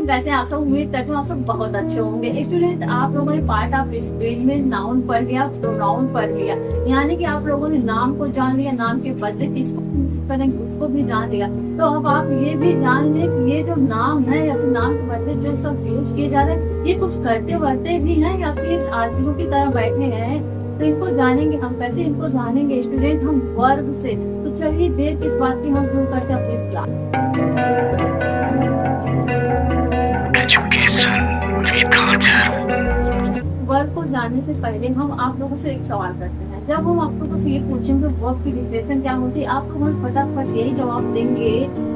वैसे आप सब उम्मीद करते हो आप सब बहुत अच्छे होंगे। स्टूडेंट, आप लोगों ने पार्ट ऑफ स्पीच में नाउन पढ़ लिया, प्रोनाउन पढ़ लिया, यानी कि आप लोगों ने नाम को जान लिया, नाम के बदले किसको करेंगे उसको भी जान लिया। तो अब आप ये भी जान लें कि ये जो नाम है या फिर नाम के बदले जो सब यूज किए जा रहे हैं, ये कुछ करते वर्ते भी हैं या फिर आलसियों की तरह बैठे हैं। तो इनको जानेंगे हम कैसे, इनको जानेंगे स्टूडेंट हम वर्ब से। तो चलिए देर किस बात की, हम शुरू करते हैं अपनी इस क्लास। वर्ब को जानने से पहले हम आप लोगों से एक सवाल करते हैं। जब हम आप लोगों से ये पूछेंगे वर्ब की डिफिनेशन क्या होती है, आप लोग फटाफट यही जवाब देंगे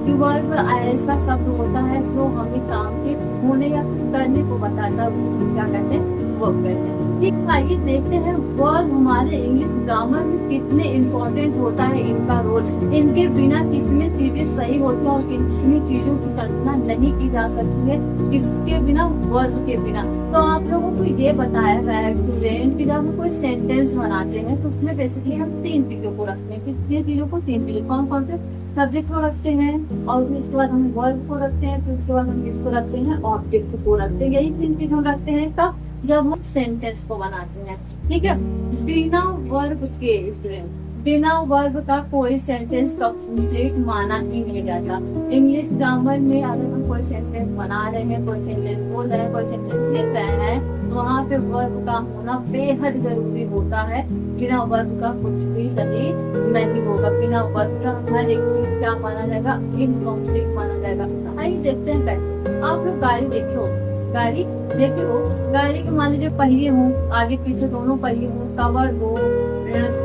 कि वर्ब ऐसा शब्द होता है जो हमें काम के होने या करने को बताता है, उसको क्या कहते हैं, वर्ब कहते हैं। ठीक, आइए देखते हैं वर्ब हमारे इंग्लिश ग्रामर में कितने इम्पोर्टेंट होता है, इनका रोल, इनके बिना कितनी चीजें सही होती है और कितनी चीजों की कल्पना नहीं की जा सकती है किसके बिना, वर्ब के बिना। तो आप लोगों को ये बताया गया है स्टूडेंट कि जब हम कोई सेंटेंस बनाते हैं तो उसमें बेसिकली हम तीन चीजों को रखते हैं। किस चीजों को, तीन चीजें। कौन कौन से? सब्जेक्ट को रखते हैं, और फिर उसके बाद हम वर्ब को रखते हैं, फिर उसके बाद हम किसको रखते हैं, ऑब्जेक्ट को रखते हैं। यही तीन चीज हम रखते हैं कब, जब हम सेंटेंस को बनाते हैं। ठीक है, बिना वर्ब के स्टूडेंट, बिना वर्ब का कोई सेंटेंस कंप्लीट माना ही नहीं जाता। इंग्लिश ग्रामर में अगर हम कोई सेंटेंस बना रहे हैं, कोई सेंटेंस बोल रहे हैं, कोई सेंटेंस लिख रहे हैं, तो वहाँ पे वर्ब का होना बेहद जरूरी होता है। बिना वर्ब का कुछ भी सही नहीं होगा। बिना वर्ब का हर एक चीज क्या माना जाएगा, इनकम्प्लीट माना जाएगा। आइए देखते हैं कैसे। आप लोग गाड़ी देखे हो, गाड़ी देखे हो, गाड़ी के मान लीजिए पहिए हो, आगे पीछे दोनों पहिए हो, कवर हो,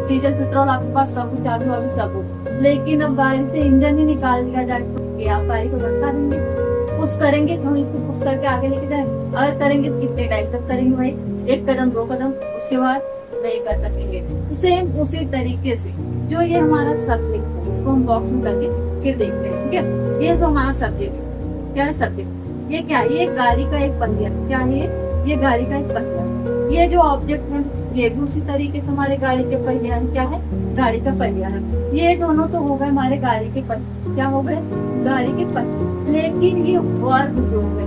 डीजल पेट्रोल आपके पास सब कुछ, चाबी वाबी सब हो, लेकिन अब गाड़ी से इंजन ही निकाल दिया जाए तो आप गाड़ी को धक्का देंगे, पुश करेंगे तो हम इसको पुश करके आगे लेके जाए। अगर करेंगे तो कितने टाइम तक करेंगे भाई, एक कदम दो कदम, उसके बाद नहीं कर सकेंगे। सेम उसी तरीके से जो ये हमारा सब्जेक्ट है, इसको हम बॉक्स में करके फिर देखते हैं। ठीक है, ये तो हमारा सब्जेक्ट है। क्या है सब्जेक्ट? ये क्या है, ये गाड़ी का एक पहिया। क्या है ये गाड़ी का एक पहिया। ये जो ऑब्जेक्ट है ये भी उसी तरीके से हमारे गाड़ी के पहिया है। क्या है, गाड़ी का पहिया है। ये दोनों तो हो गए हमारे गाड़ी के पहिए। क्या हो गए, गाड़ी के पहिए। लेकिन ये वर्ब जो है,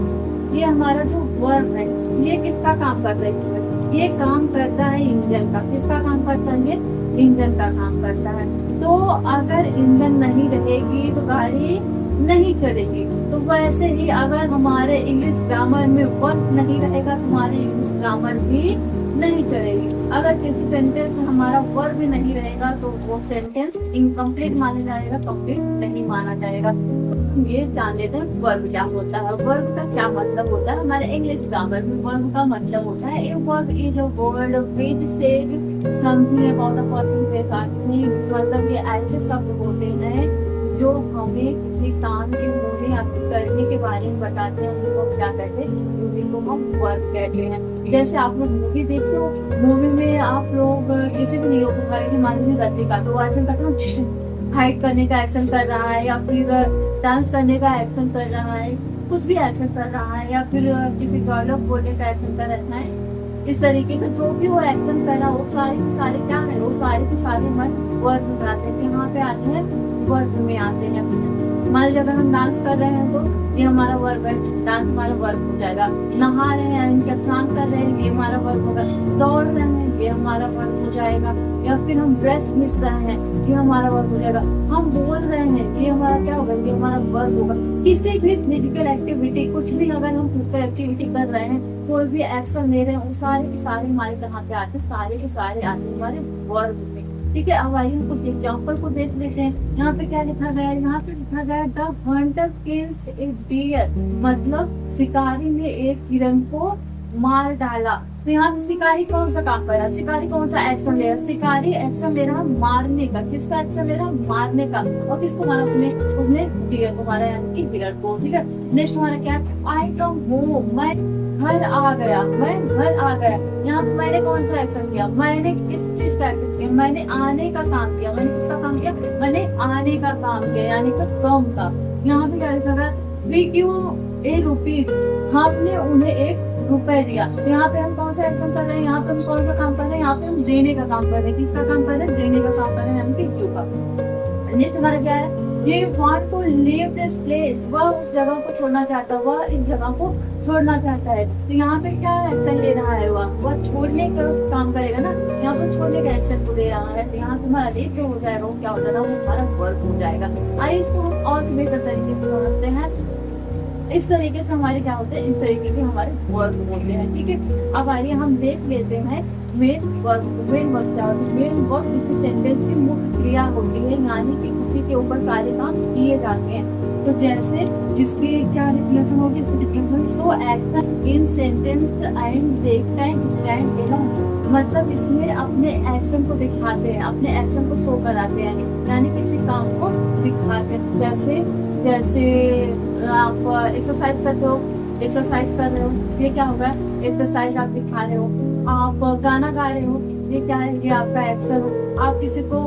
ये हमारा जो वर्ब है, ये किसका काम कर रही है, ये काम करता है इंजन का। किसका काम करता है, ये इंजन का काम करता है। तो अगर इंजन नहीं रहेगी तो गाड़ी नहीं चलेगी। तो वैसे ही अगर हमारे इंग्लिश ग्रामर में वर्ब नहीं रहेगा तो हमारे इंग्लिश ग्रामर भी नहीं चलेगी। अगर किसी सेंटेंस में हमारा वर्ब भी नहीं रहेगा तो वो सेंटेंस इनकम्प्लीट माना जाएगा, कंप्लीट नहीं माना जाएगा। तो ये जान लेते हैं वर्ब क्या होता है। वर्ब का क्या मतलब होता है हमारे इंग्लिश ग्रामर में। वर्ब का मतलब होता है, a verb is a word which says something about a person. मतलब ये ऐसे शब्द होते हैं जो हमें किसी काम के होने या करने के बारे में बताते हैं। उनको हम क्या कहते हैं, उनको हम वर्ब कहते हैं। जैसे आप लोग मूवी देखते हो, मूवी में आप लोग किसी भी हीरो को कहेंगे, मान लीजिए गलती का, तो वो एक्शन करते हो, फाइट करने का एक्शन कर रहा है, या फिर डांस करने का एक्शन कर रहा है, कुछ भी एक्शन कर रहा है, या फिर किसी डायलॉग बोलने का एक्शन कर रहा है। इस तरीके का जो भी वो एक्शन कर रहा है, वो सारे के सारे क्या है, वो सारे के सारे मन वर्ब में आते हैं। यहाँ पे आते हैं, वर्ब में आते हैं। मान लीजिए अगर हम डांस कर रहे हैं तो ये हमारा वर्ब है, डांस हमारा वर्ब हो जाएगा। नहा रहे हैं यानी स्नान कर रहे हैं, ये हमारा वर्ब होगा। दौड़ रहे हैं, ये हमारा वर्ब हो जाएगा। या फिर हम ब्रश मिस रहे हैं, ये हमारा वर्ब हो जाएगा। हम बोल रहे हैं, ये हमारा क्या होगा, ये हमारा वर्ब होगा। किसी भी फिजिकल एक्टिविटी, कुछ भी अगर हम फिजिकल एक्टिविटी कर रहे हैं, कोई भी एक्शन ले रहे हैं, वो सारे के सारे हमारे कहाँ पे आते हैं, सारे के सारे आते हैं हमारे वर्ब में। ठीक है, अब आइए हम कुछ एग्जाम्पल को देख लेते हैं। यहाँ पे क्या लिखा गया है, यहाँ पे लिखा गया है the hunter kills a deer, मतलब शिकारी ने एक हिरन को मार डाला। तो यहाँ पे शिकारी कौन सा काम कर रहा है, शिकारी कौन सा एक्शन ले रहा है, शिकारी एक्शन ले रहा है मारने का। किसका एक्शन ले रहा है, मारने का। और किसको मारा उसने डियर को मारा, यानी कि हिरन को। ठीक है, नेक्स्ट हमारा क्या है, आई कम होम, मैं घर आ गया, मैं घर आ गया। यहाँ पे मैंने कौन सा एक्शन किया, मैंने किस चीज का एक्शन किया, मैंने आने का काम किया। मैंने किसका काम किया, मैंने आने का काम किया, यानी कि फ्रॉम का। यहाँ पे क्या लिखा है, वी गिव ए रुपी, हमने उन्हें एक रुपए दिया। तो यहाँ पे हम कौन सा एक्शन कर रहे हैं, यहाँ पे हम कौन सा काम कर रहे हैं, यहाँ पे हम देने का काम कर रहे हैं। किसका काम कर रहे हैं, देने का काम कर रहे हैं, यानी कि गिव का। नेक्स्ट हमारा क्या है, ये want to leave this place, वह उस जगह को छोड़ना चाहता है, वह इस जगह को छोड़ना चाहता है। तो यहाँ पे क्या एक्शन ले रहा है, वह छोड़ने का काम करेगा ना, यहाँ पर छोड़ने का एक्शन को ले रहा है। तो यहाँ तुम्हारा लीव जो हो जाएगा वो क्या हो जाएगा, वो हमारा वर्क हो जाएगा। आइए इसको हम और बेहतर तरीके से समझते हैं। इस तरीके से हमारे क्या होते हैं, इस तरीके के हमारे वर्क होते हैं, ठीक है। अब आइए हम देख लेते हैं मेन वर्क। मेन वर्क क्या होता है, मेन वर्क किसी सेंटेंस की मुख्य क्रिया होती है, यानी कि उसी के ऊपर सारे काम किए जाते हैं। तो जैसे इसके क्या रिप्लेसन होगी, replacement so action in sentence and they can stand alone, मतलब इसमें अपने एक्शन को दिखाते हैं, अपने एक्शन को शो कराते हैं, यानी किसी काम को दिखाते हैं। जैसे आप एक्सरसाइज करते हो, एक्सरसाइज कर रहे हो, ये क्या होगा, एक्सरसाइज आप दिखा रहे हो। आप गाना गा रहे हो, ये क्या है, ये आपका एक्शन हो। आप किसी को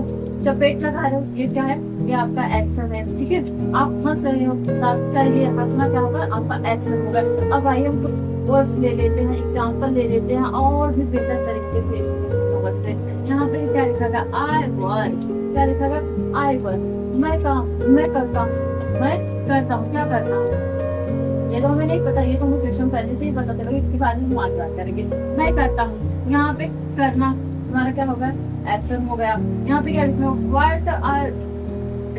चपेट लगा रहे हो, ये क्या है, ये आपका एक्शन है, ठीक है। आप हंस रहे हो, आपका ये हंसना क्या होगा, आपका एक्शन होगा। अब आइए हम कुछ वर्ड्स ले लेते हैं, एग्जाम्पल ले लेते हैं और भी बेहतर तरीके से इसको समझते हैं। यहाँ पे क्या लिखा गया, आई वर्क, क्या लिखा गया, आई वर्क, मैं काम, मैं करता हूँ, मैं करता हूँ, क्या करता हूँ, ये तो हमें नहीं पता, ये तो मुझे क्वेश्चन करने से ही पता चलेगा, इसके बारे में हम आगे बात करेंगे। मैं करता हूँ, यहाँ पे करना हमारा क्या होगा, एक्शन हो गया। यहाँ पे क्या लिखना है, व्हाट आर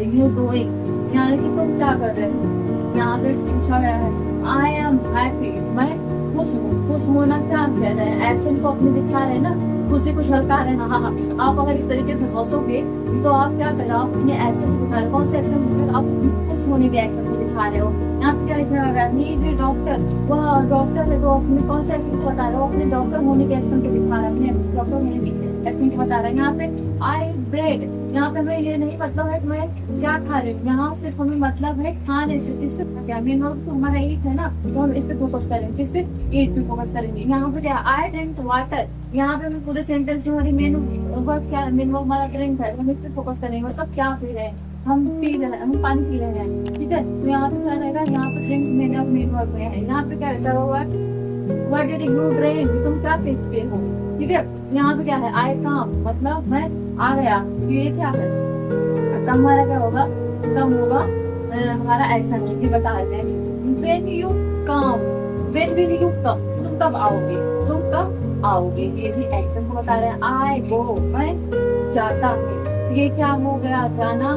यू डूइंग, यानी कि तुम क्या कर रहे हो। यहाँ पे पूछा गया है, आई एम हैप्पी, मैं खुश हूँ। खुश होना क्या कह रहे हैं, एक्शन को अपने दिखा रहे हैं ना, खुशी को झलका रहे हैं। हाँ, आप अगर इस तरीके से हंसोगे तो आप क्या कर रहे हो, आप अपने एक्शन को दिखा रहे हो। कौन से एक्शन दिखा रहे हो, आप खुश होने के एक्शन को दिखा रहे हो। यहाँ पे क्या लिखा होगा, नीड डॉक्टर, वह डॉक्टर है तो अपने कौन से एक्शन को बता रहे हो, अपने डॉक्टर होने के एक्शन को दिखा रहे हैं, अपने डॉक्टर होने की एक्शन को बता रहे हैं। यहाँ पे आई ब्रेड, यहाँ पे हमें ये नहीं मतलब है कि मैं क्या खा रही हूँ, यहाँ सिर्फ हमें मतलब है खाने से। इससे क्या मेन वर्क तो हमारा ईट है ना, तो हम इस पे फोकस करेंगे, किस पे, ईट पे फोकस करेंगे। यहाँ पे क्या, आई ड्रिंक वाटर, यहाँ पे हमें पूरे सेंटेंस में हमारी मेन वर्क क्या है, मेन वर्क हमारा ड्रिंक है, हम इस पे फोकस करेंगे, मतलब क्या पी रहे हैं, हम पी रहे हैं, हम पानी पी रहे हैं, ठीक है। तो यहाँ पे क्या रहेगा, यहाँ पे ड्रिंक मेन वर्क में है। यहाँ पे क्या रहता होगा, व्हाट डिड यू ड्रिंक, तुम क्या पीते हो, ठीक है। यहाँ पे क्या है, आई कम, मतलब मैं आ गया, ये क्या है, कम हमारा क्या होगा, कम होगा हमारा एक्शन है, ये बता रहे हैं। When you come, when will you come, तुम कब आओगे, तुम कब आओगे, ये भी एक्शन को बता रहे हैं। आई गो, मैं जाता हूँ, ये क्या हो गया, जाना,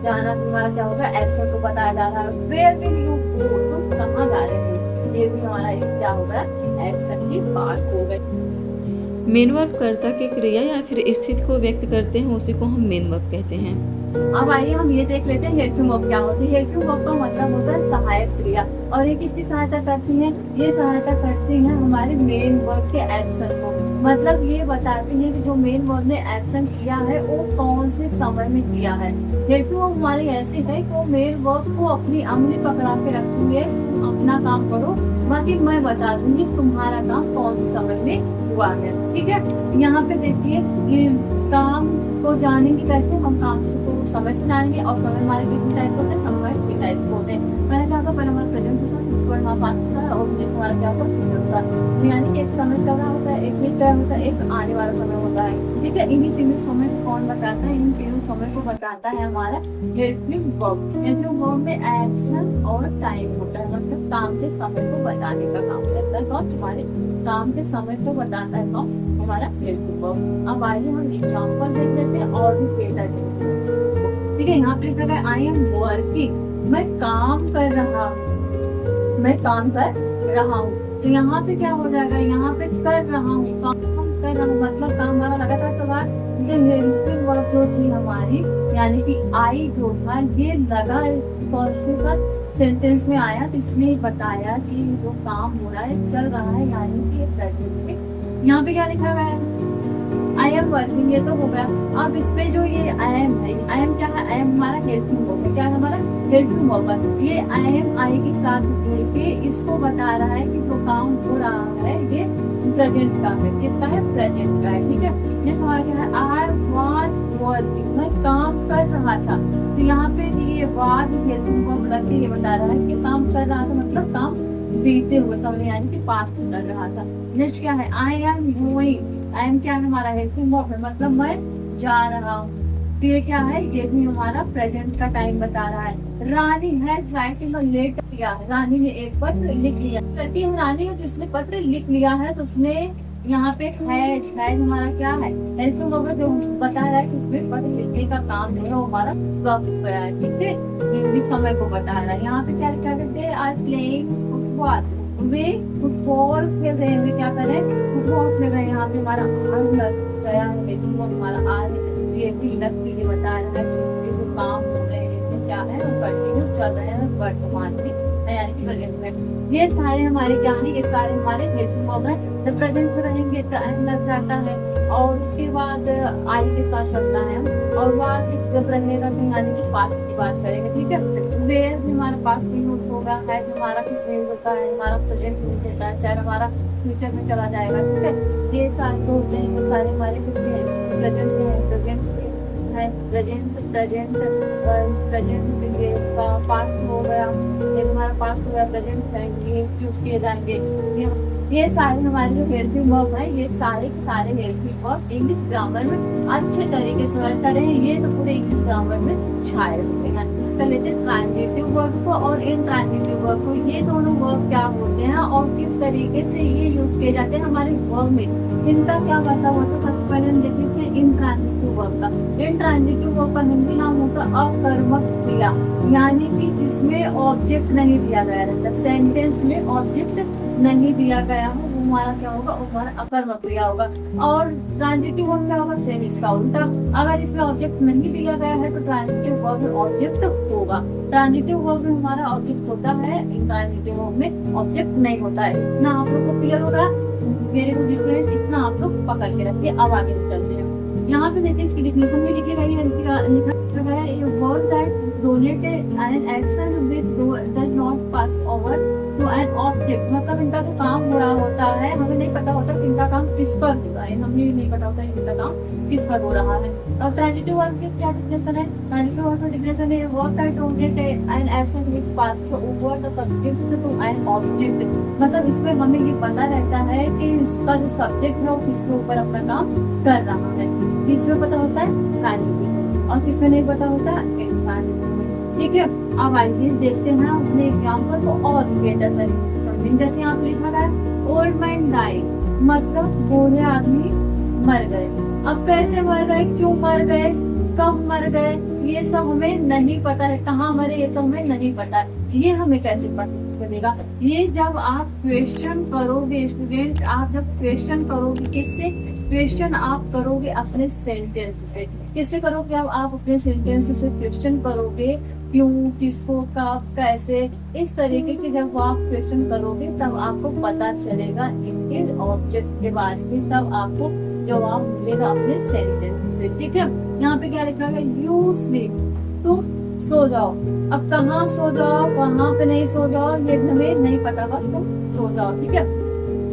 जाना तुम्हारा क्या होगा, एक्शन को बताया जा रहा है। वेयर विल यू गो, तुम कहाँ जा रहे हो, ये भी हमारा क्या होगा, एक्शन की बात हो गई। मेन वर्ब कर्ता की क्रिया या फिर स्थिति को व्यक्त करते हैं, उसी को हम मेन वर्ब कहते हैं। अब आइए हम ये देख लेते हैं हेल्पिंग वर्ब क्या होती है। हेल्पिंग वर्ब का मतलब होता है सहायक क्रिया, और ये किसकी सहायता करती है, ये सहायता करती है हमारे मेन वर्ब के एक्शन को। मतलब ये बताती है कि जो मेन वर्ब ने एक्शन किया है वो कौन से समय में किया है। हेल्पिंग वर्ब हमारी ऐसी है कि वो मेन वर्ब को अपनी अंगुली पकड़ा के रखती है, अपना काम करो, बाकी मैं बता दूंगी तुम्हारा काम कौन से समय में हुआ है, ठीक है। यहाँ पे देखिए ये काम को जानेंगे कैसे, हम काम से को समय से जानेंगे, और समय हमारे कितने टाइप होते हैं, समय कितने टाइप होते हैं। मैंने कहा था पहले हमारा प्रेजेंट होता है, उसके बाद हमारा पास्ट होता है, और मुझे हमारा क्या होता है, यानी कि एक समय चल रहा होता है, एक मिनट टाइम होता है, एक आने वाला समय होता है, ठीक है। इन्हीं तीनों समय को कौन बताता है, इन तीनों समय को बताता है हमारा हेल्पिंग वर्ब। हेल्पिंग वर्ब में एक्शन और टाइम होता है, मतलब काम के समय को बताने का काम करता है, कौन, तुम्हारे काम के समय को बताता है कौन, हमारा हेल्पिंग वर्ब। अब आइए हम एग्जांपल देख लेते हैं और भी बेहतर तरीके से, ठीक है। यहाँ पे लिखा है आई एम वर्किंग, मैं काम कर रहा हूँ, मैं काम कर रहा हूँ। तो यहाँ पे क्या हो जाएगा, यहाँ पे कर रहा हूँ, काम कर रहा हूँ, मतलब काम हमारा लगातार चल रहा है। ये हेल्पिंग वर्ब जो थी हमारी, यानी कि आई जो था ये लगा कौन से साथ सेंटेंस में आया, तो इसने बताया कि जो काम हो रहा है, चल रहा है, यानी कि प्रेजेंट में। यहाँ पे क्या लिखा हुआ है, आई एम वर्किंग, ये तो हो गया। अब इसपे जो ये आई एम है, आई एम क्या है, आई एम हमारा हेल्पिंग वर्ब है, क्या है हमारा हेल्पिंग वर्ब है। ये आई एम आई के साथ जुड़ के इसको बता रहा है कि जो काम हो रहा है ये प्रेजेंट का है, किसका है, प्रेजेंट का है, ठीक है। ये हमारा क्या है, आई वाज वर्किंग, मैं काम कर रहा था। तो यहाँ पे ये वाज हेल्पिंग वर्ब करके ये बता रहा है कि काम कर रहा था, मतलब काम बीते हुए समय, यानी कि पास्ट कर रहा था। नेक्स्ट क्या है, I am going, I am क्या है हमारा हेल्पिंग वर्ब है, मतलब मैं जा रहा हूँ, तो ये क्या है, ये भी हमारा प्रेजेंट का टाइम बता रहा है। रानी है राइटिंग अ लेटर किया है, रानी ने एक पत्र लिख लिया। लड़की है रानी है, जिसने पत्र लिख लिया है, तो उसने यहाँ पे हैज हमारा क्या है, ऐसे होगा जो बता रहा है कि इसमें पत्र लिखने का काम जो है वो हमारा प्राप्त गया है। ठीक है, ये भी समय को बता रहा है। यहाँ पे क्या लिखा है, दे आर प्लेइंग फुटबॉल, वे फुटबॉल खेल रहे हैं। वे क्या कर रहे हैं, फुटबॉल खेल रहे हैं। यहाँ पे हमारा आर लग गया है, लेकिन वो हमारा आर ये भी लग के लिए बता रहा है कि इसमें जो काम हो रहे हैं क्या है, वो कंटिन्यू चल रहे हैं वर्तमान में, यानी कि प्रेजेंट में। ये सारे हमारे क्या है, ये सारे हमारे हेल्पिंग वर्ब है। जब प्रेजेंट में रहेंगे तो एन लग जाता है, और उसके बाद आई के साथ चलता है, और बाद जब रहेगा तो यानी कि पास्ट की बात करेंगे। ठीक है, वेयर भी हमारा पास्ट में यूज होगा, है हमारा किस में होता है, हमारा प्रेजेंट में होता है, शायद हमारा फ्यूचर में चला जाएगा। ठीक है, ये सारे जो होते हैं ये सारे हमारे किसके हैं, प्रेजेंट में है, प्रेजेंट है, प्रेजेंट ये उसका पास्ट हो गया, ये हमारा पास्ट हो गया, प्रेजेंट है, ये यूज किए जाएंगे। ये सारे हमारे जो हेल्पिंग वर्ब है, ये सारे के सारे हेल्पिंग वर्ब इंग्लिश ग्रामर में अच्छे तरीके से वर्क कर रहे हैं। ये तो पूरे इंग्लिश ग्रामर में छाए हुए हैं। कर लेते हैं ट्रांजिटिव वर्ब को और इनट्रांजिटिव वर्ब को। ये दोनों वर्ब क्या होते हैं और किस तरीके से ये यूज किए जाते हैं हमारे वर्ब में, इनका क्या मतलब होता है। सबसे पहले हम देखेंगे इनट्रांजिटिव वर्ब का। इनट्रांजिटिव वर्ब का हिंदी नाम होता है अकर्मक क्रिया, यानी कि जिसमें ऑब्जेक्ट नहीं दिया गया रहता, सेंटेंस में ऑब्जेक्ट नहीं दिया गया हो, वो हमारा क्या होगा, वो हमारा अकर्मक क्रिया होगा। और ट्रांजिटिव वर्ब क्या होगा, सेम इसका उल्टा। अगर इसमें ऑब्जेक्ट नहीं दिया गया है तो ट्रांजिटिव वर्ब में ऑब्जेक्ट होगा। ट्रांजिटिव वर्ब में हमारा ऑब्जेक्ट होता है, ट्रांजिटिव वर्ब में ऑब्जेक्ट नहीं होता है। इतना आप लोग को क्लियर होगा, मेरे को डिफरेंस इतना आप लोग पकड़ के रखिए। अब आगे चलते हैं। यहाँ पे देखिए इसकी डिफिनेशन में लिखी गई है, लिखा है ये word that donated an action which does not pass over to an object। मतलब इनका जो काम हो रहा होता है, हमें नहीं पता होता कि इनका काम किस पर हो रहा है, हमें नहीं पता होता इनका काम किस पर हो रहा है। और ट्रांजिटिव वर्ब की क्या डिफिनेशन है, ट्रांजिटिव वर्ब की डिफिनेशन है word that donated an action which pass over the subject to an object। मतलब इसमें हमें ये पता रहता है कि इसका जो सब्जेक्ट है वो किसके ऊपर अपना काम कर रहा है। किसमें पता होता है, ट्रांजिटिव, और किसमें नहीं पता होता, इनट्रांजिटिव। ठीक है, अब आइए देखते हैं अपने एग्जाम्पल को और बेहतर तरीके से समझेंगे। जैसे यहाँ पे लिखा गया ओल्ड मैन डाई, मतलब बूढ़े आदमी मर गए। अब कैसे मर गए, क्यों मर गए, कब मर गए, ये सब हमें नहीं पता है। कहाँ मरे ये सब हमें नहीं पता है। ये हमें कैसे पता चलेगा, ये जब आप क्वेश्चन करोगे स्टूडेंट, आप जब क्वेश्चन करोगे किससे, क्वेश्चन आप करोगे अपने सेंटेंस से। किससे करोगे, अब आप अपने सेंटेंस से क्वेश्चन करोगे, क्यों, किसको, कब, कैसे, इस तरीके के जब आप क्वेश्चन करोगे तब आपको पता चलेगा इनके ऑब्जेक्ट के बारे में, तब आपको जवाब मिलेगा अपने सेंटेंस से। ठीक है, यहाँ पे क्या लिखा है, यू स्लीप, तुम सो जाओ। अब कहाँ सो जाओ, कहाँ पे नहीं सो जाओ, ये हमें नहीं पता, बस तुम सो जाओ। ठीक है,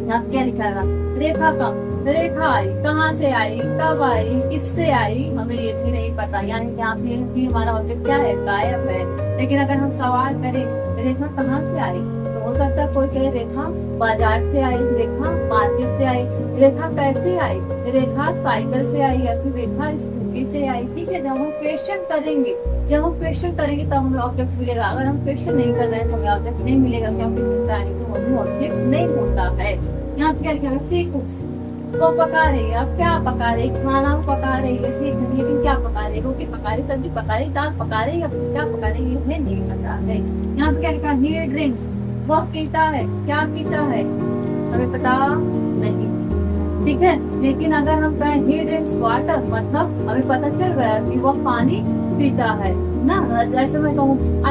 यहाँ पे क्या लिखा है, रेखा का, रेखा आई, कहाँ से आई, कब आई, किससे आई, हमें ये भी नहीं पता। यानी यहाँ पे भी हमारा ऑब्जेक्ट क्या है, गायब है। लेकिन अगर हम सवाल करें रेखा कहाँ से आई, तो हो सकता है कोई कहे रेखा बाजार से आई, रेखा मार्केट से आई, रेखा कैसे आई, रेखा साइकिल से आई, या फिर रेखा स्कूटी से आई। ठीक है, जब हम क्वेश्चन करेंगे, तब हमें ऑब्जेक्ट मिलेगा। अगर हम क्वेश्चन नहीं कर रहे हैं तो हमें ऑब्जेक्ट नहीं मिलेगा, क्योंकि ऑब्जेक्ट नहीं होता है। यहाँ पे क्या लिखा है, सी कुक्स, वो पका रही है। अब क्या पका रही, खाना पका रही है, ठीक है, लेकिन क्या पका रही, रोटी पका रही, सब्जी पका रही, दाल पका रही, या क्या पका रही है हमें नहीं पता है। यहाँ पे क्या लिखा है, ही ड्रिंक्स, वो पीता है, क्या पीता है हमें पता नहीं। ठीक है, लेकिन अगर हम कहें ही ड्रिंक्स वाटर, मतलब हमें पता चल गया कि वो पानी पीता है ना। जैसे मैं कहूँ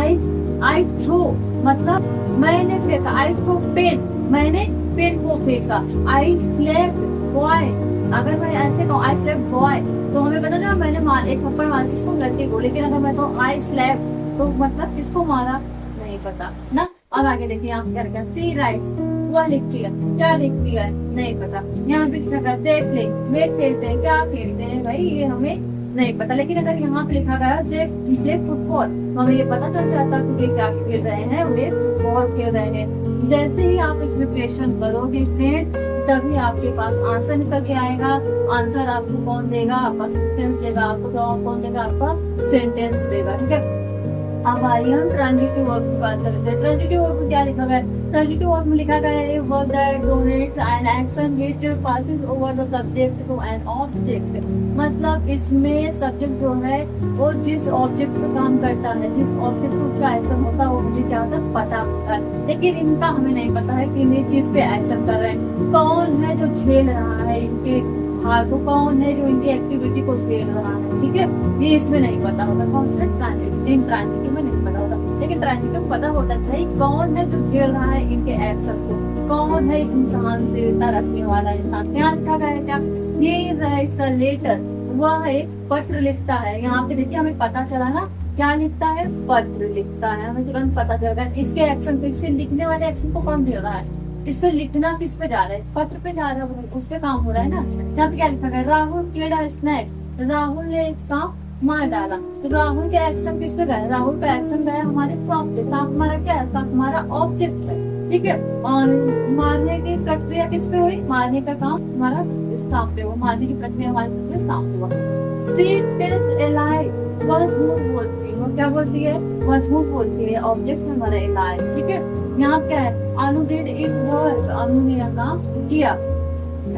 आई थ्रो, मतलब मैंने फेंका, आई थ्रो पेन, मैंने पेन को फेंका। आई स्लेप्ट बॉय, अगर मैं ऐसे कहूँ आई स्लेप्ट बॉय, तो हमें पता चला मैंने एक थप्पड़ मार किसको, लड़के को। लेकिन अगर मैं कहूँ आई स्लेप्ट, तो मतलब किसको मारा नहीं पता ना। अब आगे देखिए यहाँ क्या लिखा, सी राइट्स, वह लिखती है, क्या लिखती है नहीं पता। यहाँ पे लिखा है दे प्ले, वे खेलते हैं, क्या खेलते हैं भाई, ये हमें नहीं पता। लेकिन अगर यहाँ पे लिखा गया दे प्ले फुटबॉल, तो हमें ये पता चल जाता है कि ये क्या खेल रहे हैं, वे फुटबॉल खेल रहे हैं। जैसे ही आप इस प्रिपरेशन करोगे फ्रेंड, तभी आपके पास आंसर निकल के आएगा। आंसर आपको कौन देगा? आपका सेंटेंस देगा। आपको जवाब कौन देगा? आपका सेंटेंस देगा। ठीक है, अब आइए हम ट्रांजिटिव वर्ब की बात करते हैं। ट्रांजिटिव वर्ब में क्या लिखा गया है? ट्रांजिटिव वर्ब में लिखा गया है verb that denotes an action which passes over the subject to an object. मतलब इसमें सब्जेक्ट जो है वो जिस ऑब्जेक्ट पे काम करता है, जिस ऑब्जेक्ट पे उसका एक्शन होता है, वो मुझे क्या होता है? पता होता है। लेकिन इनका हमें नहीं पता है कि ये किस पे एक्शन कर रहे हैं, कौन है जो झेल रहा है इनके भाग को, कौन है जो इनकी एक्टिविटी को झेल रहा है। ठीक है, ये इसमें नहीं पता होता। कौन सा? ट्रांजिटिव में नहीं पता होता। लेकिन ट्रांजिटिव में पता होता है भाई कौन है जो झेल रहा है इनके एक्शन को, कौन है इंसान से रखने वाला इंसान। क्या लिखा गया है? क्या? He writes a letter, वह एक पत्र लिखता है। यहाँ पे देखिए हमें पता चला ना, क्या लिखता है? पत्र लिखता है। हमें तुरंत पता चल गया इसके एक्शन को, इसके लिखने वाले एक्शन को कौन दे रहा है, इस पे लिखना किस पे जा रहा है? पत्र पे जा रहा है, उस पे काम हो रहा है ना। यहाँ पे क्या लिखा गया? राहुल कीड़ा स्नैक, राहुल ने एक सांप मार डाला। तो राहुल के एक्शन किस पे गया? राहुल का एक्शन गया हमारे सांप पे। सांप हमारा क्या है? सांप हमारा ऑब्जेक्ट है। ठीक है, और मारने की प्रक्रिया किस पे हुई? मारने का काम हमारा सांप पे हुआ। मारने की प्रक्रिया हमारे सांप हुआ। She tells a lie, वह झूठ बोलती है। वो क्या बोलती है? वह झूठ बोलती है। ऑब्जेक्ट हमारा a lie। ठीक है, यहाँ क्या है? अनु did it work, अनु ने यह काम किया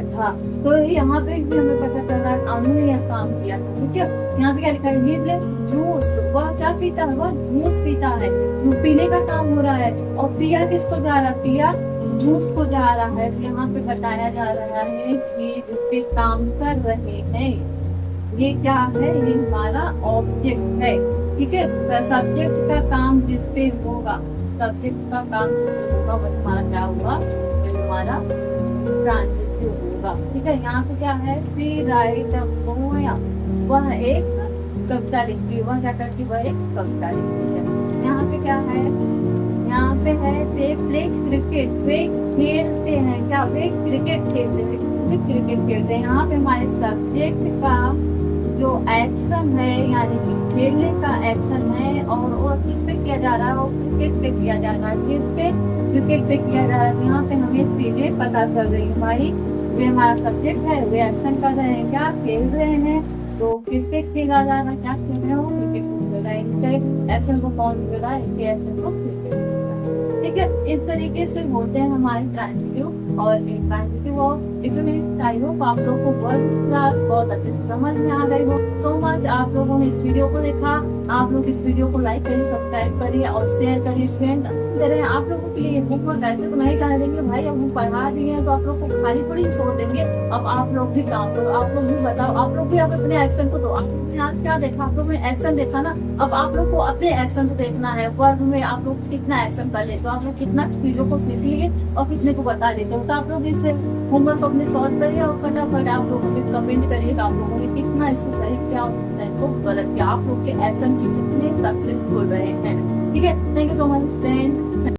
था। तो यहाँ पे भी हमें पता चल रहा है अनु ने यह काम किया था। ठीक है, यहाँ पे क्या लिखा है? He drank जूस, वह क्या पीता है? वह जूस पीता है। पीने का काम हो रहा है। और पिया किसको जा रहा है? पिया जूस को जा रहा है। तो यहाँ पे बताया जा रहा है कि जिसपे काम कर रहे हैं, ये क्या है? ये हमारा ऑब्जेक्ट है। ठीक है, सब्जेक्ट का काम जिसपे होगा, सब्जेक्ट का काम जिसपे होगा वो हमारा क्या होगा? हमारा ट्रांजिटिव होगा। ठीक है, यहाँ पे क्या है? सी राइट अ पोएम, वह एक कविता लिखती है। वह क्या करती है? वह एक कविता लिखती है। यहाँ पे क्या है? यहाँ पे है दे प्ले क्रिकेट, वे खेलते हैं। क्या? वे क्रिकेट खेलते हैं। क्रिकेट खेलते हैं। यहाँ पे हमारे सब्जेक्ट का जो एक्शन है, यानी कि खेलने का एक्शन है, और वो किस पे किया जा रहा है? वो क्रिकेट पे किया जा रहा है। किस पे? क्रिकेट पे किया जा रहा है। यहाँ पे हमें चीजें पता चल रही है भाई, वे हमारा सब्जेक्ट है, वे एक्शन कर रहे हैं, क्या खेल रहे हैं। तो किस पे खेला जा रहा है? क्या खेल रहे हैं? वो क्रिकेट को खेल रहा है। इनके एक्शन को कौन खेल रहा है? इनके एक्शन को क्रिकेट। ठीक है, इस तरीके से होते हैं हमारे ट्रांजिटिव और इंट्रांजिटिव और डिफरेंट। आई होप आप लोगों को वर्ड क्लास बहुत अच्छे से समझ में आ गई हो। सो मच आप लोगों ने इस वीडियो को देखा। आप लोग इस वीडियो को लाइक करिए, सब्सक्राइब करिए और शेयर करिए। फ्रेंड जरा आप लोगों के लिए बुक ऐसे तो नहीं कर देंगे भाई, अब हम पढ़ा दिए हैं तो आप लोग को खाली थोड़ी छोड़ देंगे। अब आप लोग भी काम करो, आप लोग भी बताओ, आप लोग भी अब अपने एक्शन को दो। आप लोग ने आज क्या देखा? आप लोग ने एक्शन देखा ना, अब आप लोग को अपने एक्शन को देखना है। वर्ग में आप लोग कितना एक्शन कर लेते हो, आप लोग कितना चीजों को सीख लिए और कितने को बता देते हो। तो आप लोग इससे होमवर्क अपने सॉल्व करिए और फटाफट आप लोगों ने कमेंट करिए आप लोगों ने कितना इसको सही किया और कितना इसको गलत किया। आप लोग के एक्शन की कितने सक्सेसफुल रहे हैं। ठीक है, thank you so much friend.